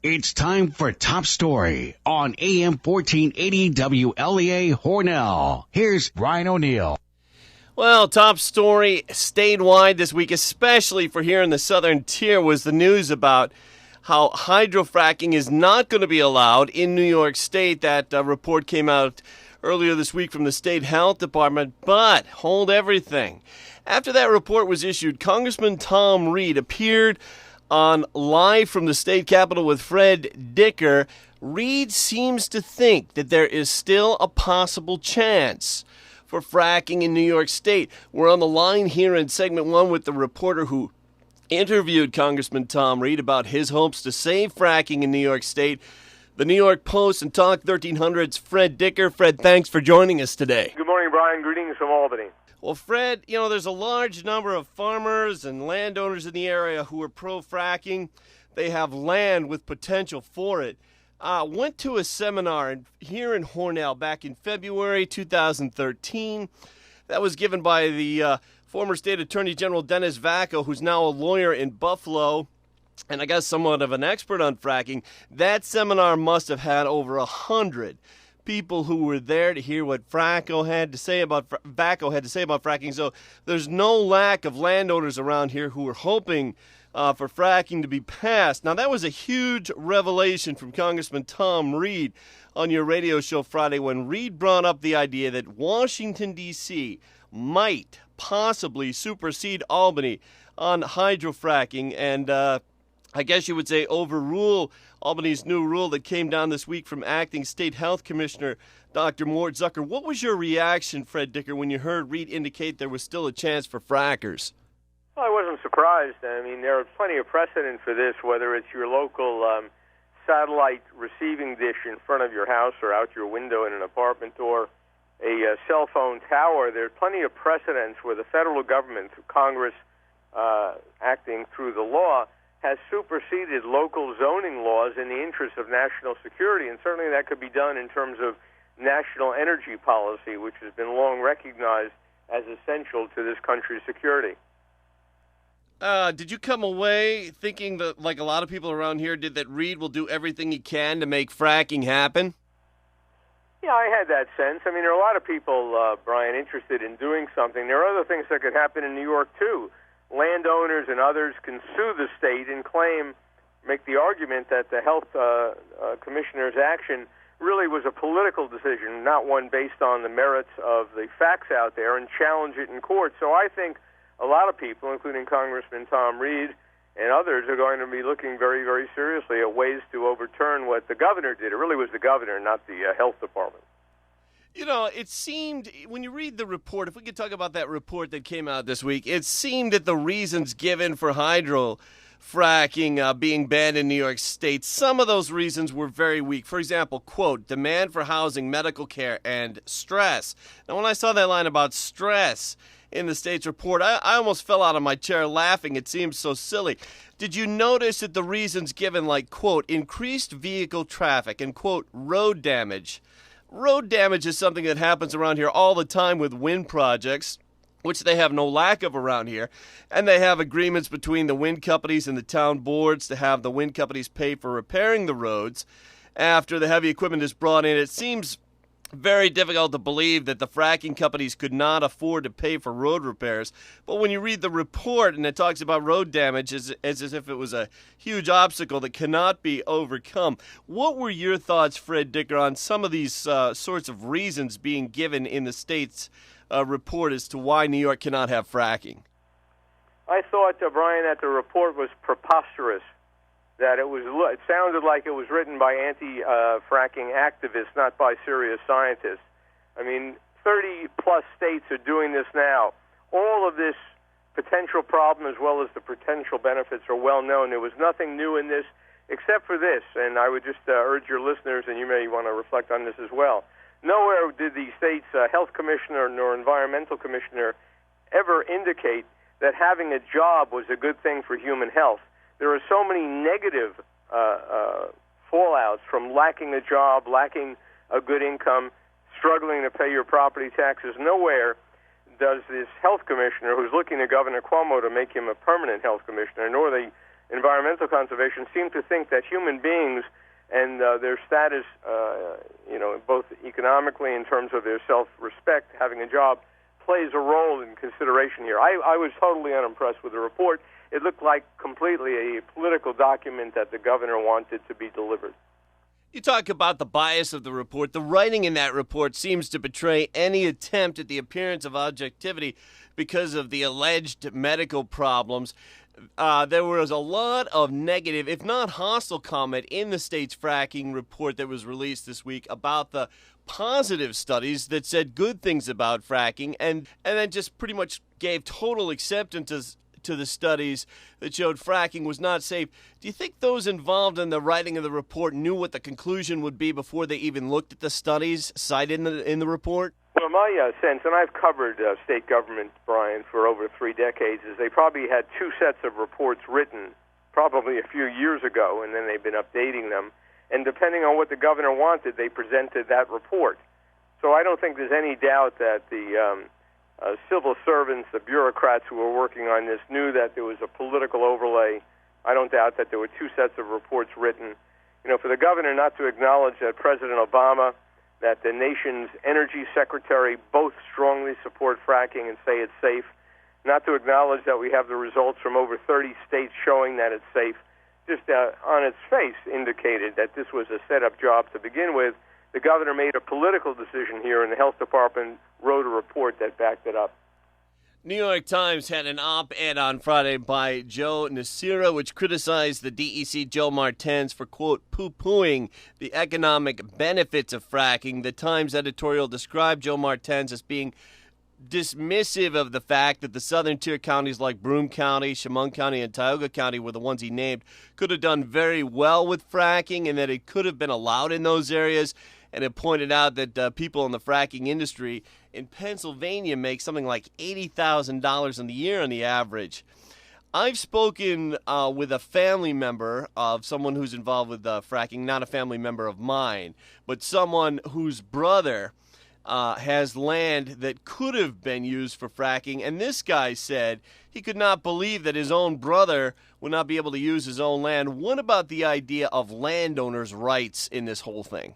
It's time for Top Story on AM 1480 WLEA Hornell. Here's Brian O'Neill. Well, top story statewide this week, especially for here in the southern tier, was the news about how hydrofracking is not going to be allowed in New York State. That report came out earlier this week from the state health department. But hold everything. After that report was issued, Congressman Tom Reed appeared on Live from the State Capitol with Fred Dicker. Reed seems to think that there is still a possible chance for fracking in New York State. We're on the line here in segment one with the reporter who interviewed Congressman Tom Reed about his hopes to save fracking in New York State. The New York Post and Talk 1300's Fred Dicker. Fred, thanks for joining us today. Good morning, Brian. Greetings from Albany. Well, Fred, there's a large number of farmers and landowners in the area who are pro-fracking. They have land with potential for it. Went to a seminar here in Hornell back in February 2013. That was given by the former State Attorney General Dennis Vacco, who's now a lawyer in Buffalo, and I guess somewhat of an expert on fracking. That seminar must have had over 100 people who were there to hear what Vacco had to say about fracking. So there's no lack of landowners around here who are hoping for fracking to be passed. Now, that was a huge revelation from Congressman Tom Reed on your radio show Friday when Reed brought up the idea that Washington, D.C. might possibly supersede Albany on hydrofracking and I guess you would say overrule Albany's new rule that came down this week from acting State Health Commissioner Dr. Mort Zucker. What was your reaction, Fred Dicker, when you heard Reed indicate there was still a chance for frackers? Well, I wasn't surprised. I mean, there are plenty of precedent for this, whether it's your local satellite receiving dish in front of your house or out your window in an apartment or a cell phone tower. There are plenty of precedents where the federal government, through Congress acting through the law, has superseded local zoning laws in the interest of national security, and certainly that could be done in terms of national energy policy, which has been long recognized as essential to this country's security. Did you come away thinking that, like a lot of people around here did, that Reed will do everything he can to make fracking happen? Yeah, I had that sense. I mean, there are a lot of people, Brian, interested in doing something. There are other things that could happen in New York, too. Landowners and others can sue the state and make the argument that the health commissioner's action really was a political decision, not one based on the merits of the facts out there, and challenge it in court. So I think a lot of people, including Congressman Tom Reed and others, are going to be looking very, very seriously at ways to overturn what the governor did. It really was the governor, not the health department. It seemed, when you read the report, if we could talk about that report that came out this week, it seemed that the reasons given for hydrofracking being banned in New York State, some of those reasons were very weak. For example, quote, demand for housing, medical care, and stress. Now, when I saw that line about stress in the state's report, I almost fell out of my chair laughing. It seemed so silly. Did you notice that the reasons given, like, quote, increased vehicle traffic and, quote, road damage? Road damage is something that happens around here all the time with wind projects, which they have no lack of around here. And they have agreements between the wind companies and the town boards to have the wind companies pay for repairing the roads after the heavy equipment is brought in. It seems very difficult to believe that the fracking companies could not afford to pay for road repairs. But when you read the report and it talks about road damage as if it was a huge obstacle that cannot be overcome, what were your thoughts, Fred Dicker, on some of these sorts of reasons being given in the state's report as to why New York cannot have fracking? I thought, Brian, that the report was preposterous. That it sounded like it was written by anti-fracking activists, not by serious scientists. I mean, 30-plus states are doing this now. All of this potential problem as well as the potential benefits are well known. There was nothing new in this except for this, and I would just urge your listeners, and you may want to reflect on this as well. Nowhere did the state's health commissioner nor environmental commissioner ever indicate that having a job was a good thing for human health. There are so many negative fallouts from lacking a job, lacking a good income, struggling to pay your property taxes. Nowhere does this health commissioner, who's looking to Governor Cuomo to make him a permanent health commissioner, nor the environmental conservation seem to think that human beings and their status, both economically in terms of their self-respect, having a job, plays a role in consideration here. I was totally unimpressed with the report. It looked like completely a political document that the governor wanted to be delivered. You talk about the bias of the report. The writing in that report seems to betray any attempt at the appearance of objectivity because of the alleged medical problems. There was a lot of negative, if not hostile, comment in the state's fracking report that was released this week about the positive studies that said good things about fracking, and then just pretty much gave total acceptance to the studies that showed fracking was not safe. Do you think those involved in the writing of the report knew what the conclusion would be before they even looked at the studies cited in the report? Well, my sense, and I've covered state government, Brian, for over 3 decades, is they probably had 2 sets of reports written probably a few years ago, and then they've been updating them. And depending on what the governor wanted, they presented that report. So I don't think there's any doubt that the civil servants, the bureaucrats who were working on this, knew that there was a political overlay. I don't doubt that there were 2 sets of reports written. For the governor not to acknowledge that President Obama, that the nation's energy secretary both strongly support fracking and say it's safe, not to acknowledge that we have the results from over 30 states showing that it's safe, just on its face indicated that this was a set-up job to begin with. The governor made a political decision here, and the health department wrote a report that backed it up. New York Times had an op-ed on Friday by Joe Nasira, which criticized the DEC Joe Martens for, quote, poo-pooing the economic benefits of fracking. The Times editorial described Joe Martens as being dismissive of the fact that the southern tier counties like Broome County, Chemung County, and Tioga County were the ones he named, could have done very well with fracking and that it could have been allowed in those areas. And it pointed out that people in the fracking industry in Pennsylvania make something like $80,000 in the year on the average. I've spoken with a family member of someone who's involved with fracking, not a family member of mine, but someone whose brother has land that could have been used for fracking. And this guy said he could not believe that his own brother would not be able to use his own land. What about the idea of landowners' rights in this whole thing?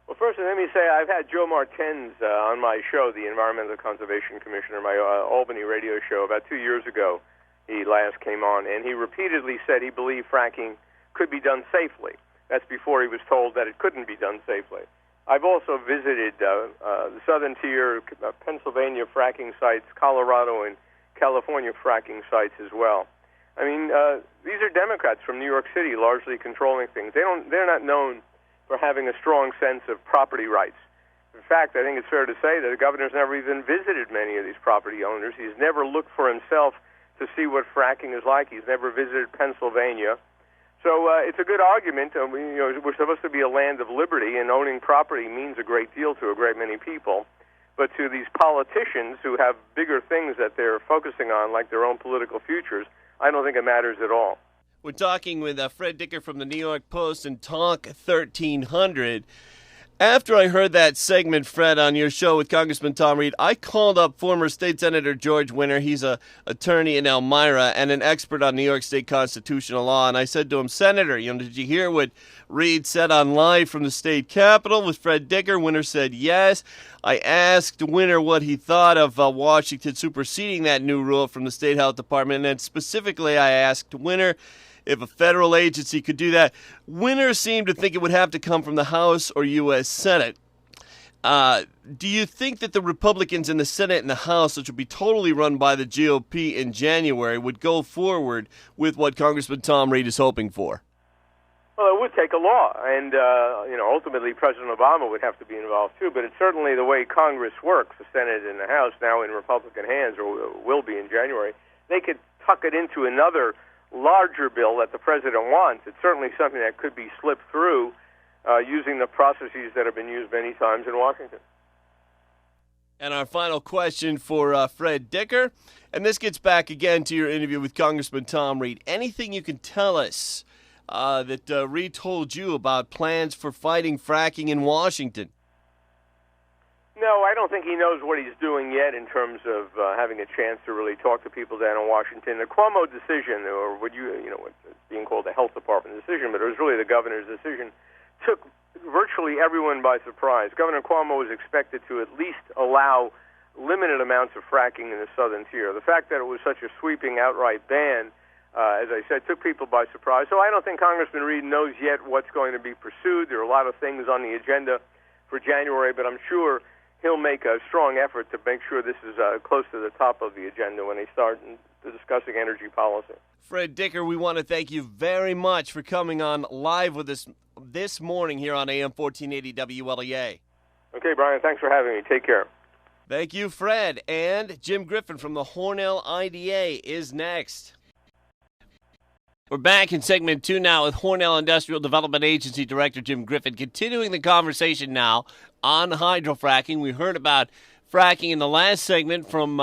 Well, first, let me say I've had Joe Martens on my show, the Environmental Conservation Commissioner, my Albany radio show, about 2 years ago. He last came on, and he repeatedly said he believed fracking could be done safely. That's before he was told that it couldn't be done safely. I've also visited the southern tier Pennsylvania fracking sites, Colorado and California fracking sites as well. I mean, these are Democrats from New York City largely controlling things. They're not known for having a strong sense of property rights. In fact, I think it's fair to say that the governor's never even visited many of these property owners. He's never looked for himself to see what fracking is like. He's never visited Pennsylvania. So it's a good argument. We're supposed to be a land of liberty, and owning property means a great deal to a great many people. But to these politicians who have bigger things that they're focusing on, like their own political futures, I don't think it matters at all. We're talking with Fred Dicker from the New York Post and Talk 1300. After I heard that segment, Fred, on your show with Congressman Tom Reed, I called up former State Senator George Winter. He's an attorney in Elmira and an expert on New York State constitutional law. And I said to him, Senator, did you hear what Reed said on Live from the State Capitol with Fred Dicker? Winter said yes. I asked Winter what he thought of Washington superseding that new rule from the State Health Department. And then specifically, I asked Winter if a federal agency could do that. Winter seemed to think it would have to come from the House or U.S. Senate. Do you think that the Republicans in the Senate and the House, which would be totally run by the GOP in January, would go forward with what Congressman Tom Reed is hoping for? Well, it would take a law, and ultimately President Obama would have to be involved too. But it's certainly the way Congress works, the Senate and the House, now in Republican hands, or will be in January. They could tuck it into another larger bill that the president wants. It's certainly something that could be slipped through using the processes that have been used many times in Washington. And our final question for Fred Dicker, and this gets back again to your interview with Congressman Tom Reed. Anything you can tell us that Reed told you about plans for fighting fracking in Washington? No, No, I don't think he knows what he's doing yet in terms of having a chance to really talk to people down in Washington. The Cuomo decision, or what it's being called the Health Department decision, but it was really the governor's decision, took virtually everyone by surprise. Governor Cuomo was expected to at least allow limited amounts of fracking in the southern tier. The fact that it was such a sweeping, outright ban, as I said, took people by surprise. So I don't think Congressman Reed knows yet what's going to be pursued. There are a lot of things on the agenda for January, but I'm sure he'll make a strong effort to make sure this is close to the top of the agenda when they start discussing energy policy. Fred Dicker, we want to thank you very much for coming on live with us this morning here on AM 1480 WLEA. Okay, Brian, thanks for having me. Take care. Thank you, Fred. And Jim Griffin from the Hornell IDA is next. We're back in segment 2 now with Hornell Industrial Development Agency Director Jim Griffin, continuing the conversation now on hydrofracking. We heard about fracking in the last segment from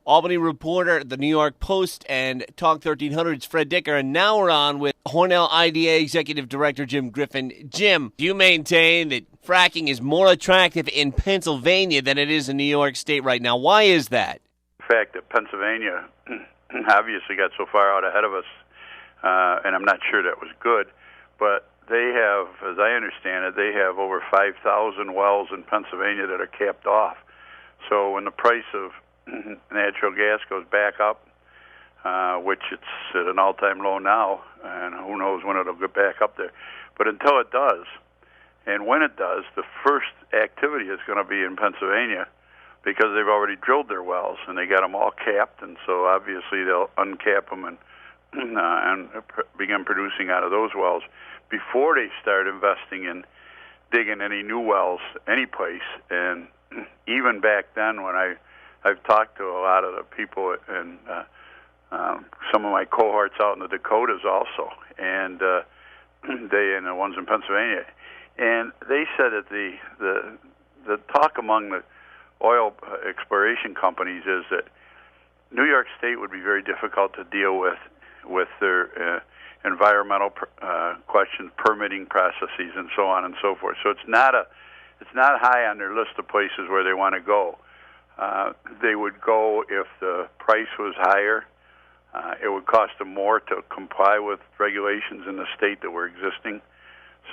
Albany reporter, the New York Post, and Talk 1300's Fred Dicker. And now we're on with Hornell IDA Executive Director Jim Griffin. Jim, do you maintain that fracking is more attractive in Pennsylvania than it is in New York State right now? Why is that? The fact that Pennsylvania obviously got so far out ahead of us, and I'm not sure that was good, but they have, as I understand it, they have over 5,000 wells in Pennsylvania that are capped off. So when the price of natural gas goes back up, which it's at an all-time low now, and who knows when it'll get back up there. But until it does, and when it does, the first activity is going to be in Pennsylvania because they've already drilled their wells, and they got them all capped, and so obviously they'll uncap them and begin producing out of those wells before they start investing in digging any new wells any place. And even back then, when I've talked to a lot of the people and some of my cohorts out in the Dakotas also, and the ones in Pennsylvania, and they said that the talk among the oil exploration companies is that New York State would be very difficult to deal with their environmental questions, permitting processes, and so on and so forth. So it's not high on their list of places where they want to go. They would go if the price was higher. It would cost them more to comply with regulations in the state that were existing.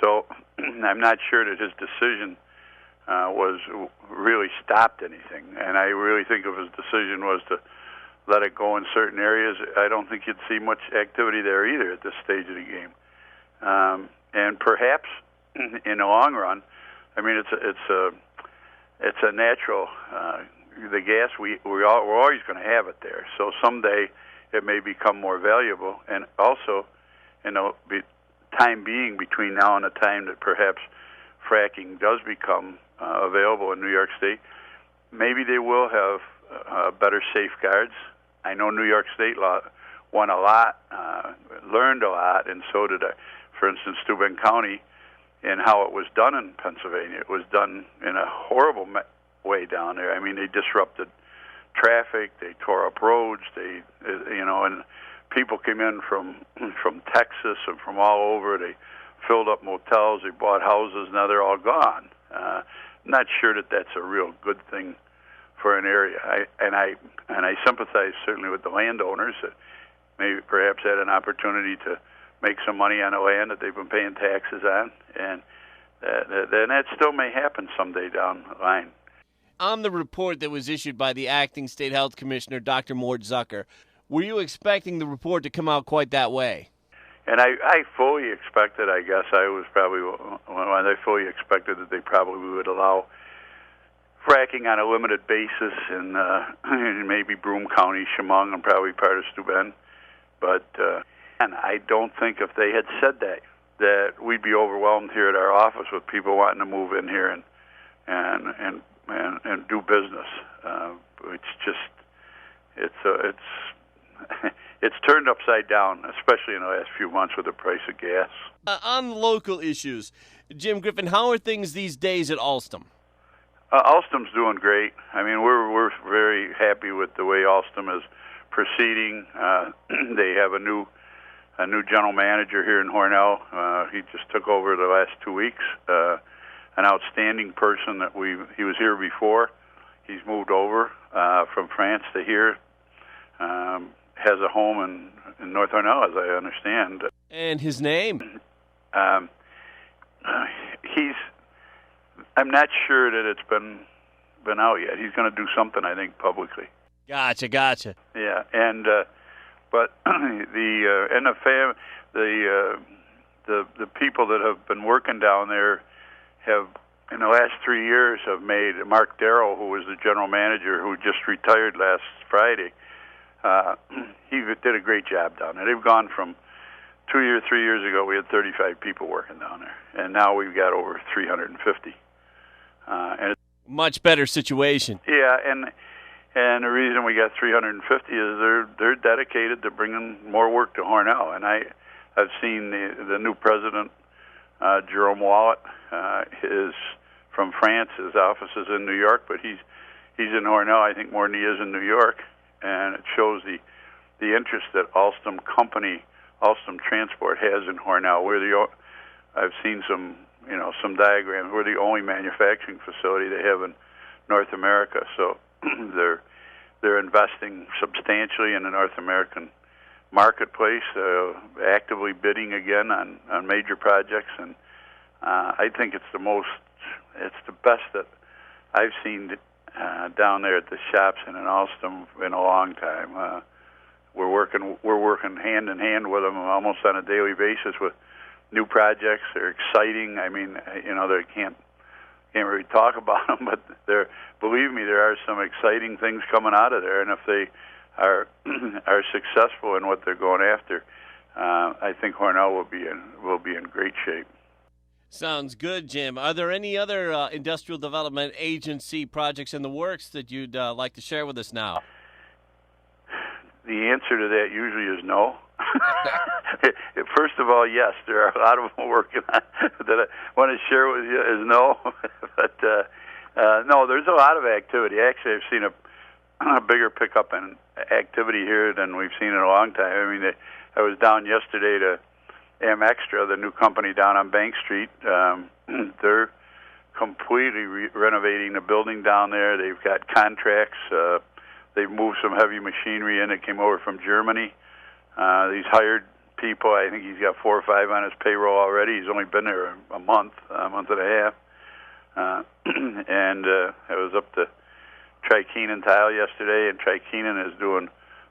So I'm not sure that his decision was really stopped anything. And I really think if his decision was to let it go in certain areas, I don't think you'd see much activity there either at this stage of the game. And perhaps in the long run, I mean, it's a natural. The gas we're always going to have it there. So someday it may become more valuable, and also, time being between now and the time that perhaps fracking does become available in New York State, maybe they will have better safeguards. I know New York State law won a lot, learned a lot, and so did, for instance, Steuben County, and how it was done in Pennsylvania. It was done in a horrible way down there. I mean, they disrupted traffic, they tore up roads, and people came in from Texas and from all over. They filled up motels, they bought houses, now they're all gone. I'm not sure that that's a real good thing for an area. I sympathize certainly with the landowners that maybe perhaps had an opportunity to make some money on the land that they've been paying taxes on, and that still may happen someday down the line. On the report that was issued by the acting state health commissioner, Dr. Mort Zucker, were you expecting the report to come out quite that way? And I fully expected, I guess I was probably when I fully expected that they probably would allow fracking on a limited basis in maybe Broome County, Chemung, and probably part of Steuben. But and I don't think if they had said that we'd be overwhelmed here at our office with people wanting to move in here and do business. It's turned upside down, especially in the last few months with the price of gas. On local issues, Jim Griffin, how are things these days at Alstom? Alstom's doing great. I mean, we're very happy with the way Alstom is proceeding. They have a new general manager here in Hornell. He just took over the last 2 weeks. An outstanding person that he was here before. He's moved over from France to here. Has a home in North Hornell, as I understand. And his name? I'm not sure that it's been out yet. He's going to do something, I think, publicly. Gotcha. Yeah, and but the people that have been working down there have, in the last 3 years, have made Mark Darrow, who was the general manager, who just retired last Friday. He did a great job down there. They've gone from 3 years ago, we had 35 people working down there, and now we've got over 350. And it's much better situation. Yeah, and the reason we got 350 is they're dedicated to bringing more work to Hornell. And I've seen the new president, Jerome Wallet, is from France. His office is in New York, but he's in Hornell, I think, more than he is in New York. And it shows the interest that Alstom Transport has in Hornell. I've seen some diagrams. We're the only manufacturing facility they have in North America. So they're investing substantially in the North American marketplace, actively bidding again on major projects, and I think it's the best that I've seen down there at the shops and in Alstom in a long time. We're working hand in hand with them almost on a daily basis with new projects. They're exciting. I mean, they can't really talk about them, but believe me, there are some exciting things coming out of there. And if they are successful in what they're going after, I think Hornell will be in great shape. Sounds good, Jim. Are there any other industrial development agency projects in the works that you'd like to share with us now? The answer to that usually is no. First of all, yes, there are a lot of them working on that I want to share with you is no. But no, there's a lot of activity. Actually, I've seen a bigger pickup in activity here than we've seen in a long time. I mean, I was down yesterday to Amextra, the new company down on Bank Street. They're completely renovating the building down there. They've got contracts. They've moved some heavy machinery in that came over from Germany. He's hired people. I think he's got 4 or 5 on his payroll already. He's only been there a month and a half. And I was up to Tri-Keenan Tile yesterday, and Tri-Keenan is doing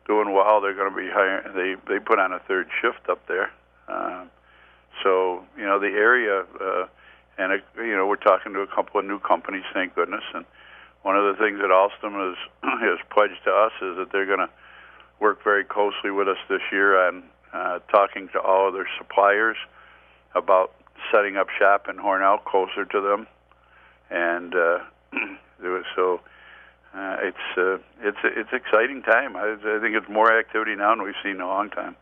well. They're going to be hiring. They put on a third shift up there. So the area, and we're talking to a couple of new companies, thank goodness. And one of the things that Alstom has pledged to us is that they're going to work very closely with us this year on talking to all of their suppliers about setting up shop in Hornell closer to them, and so it's exciting time. I think it's more activity now than we've seen in a long time.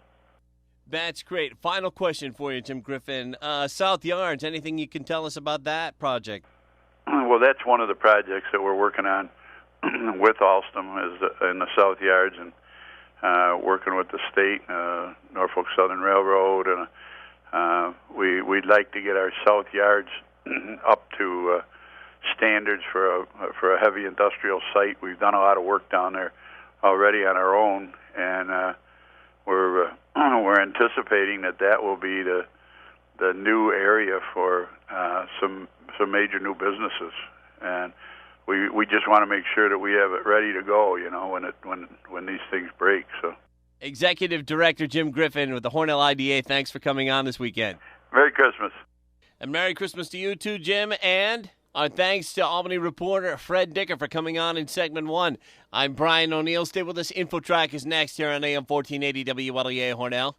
That's great. Final question for you, Jim Griffin. South Yards, anything you can tell us about that project? Well, that's one of the projects that we're working on with Alstom is in the South Yards, and working with the state, Norfolk Southern Railroad, and we'd like to get our South Yards up to standards for a heavy industrial site. We've done a lot of work down there already on our own, and we're anticipating that will be the new area for some major new businesses, and we just want to make sure that we have it ready to go, when these things break. So, Executive Director Jim Griffin with the Hornell IDA, thanks for coming on this weekend. Merry Christmas. And Merry Christmas to you too, Jim, and our thanks to Albany reporter Fred Dicker for coming on in segment 1. I'm Brian O'Neill. Stay with us. InfoTrack is next here on AM 1480 WLEA Hornell.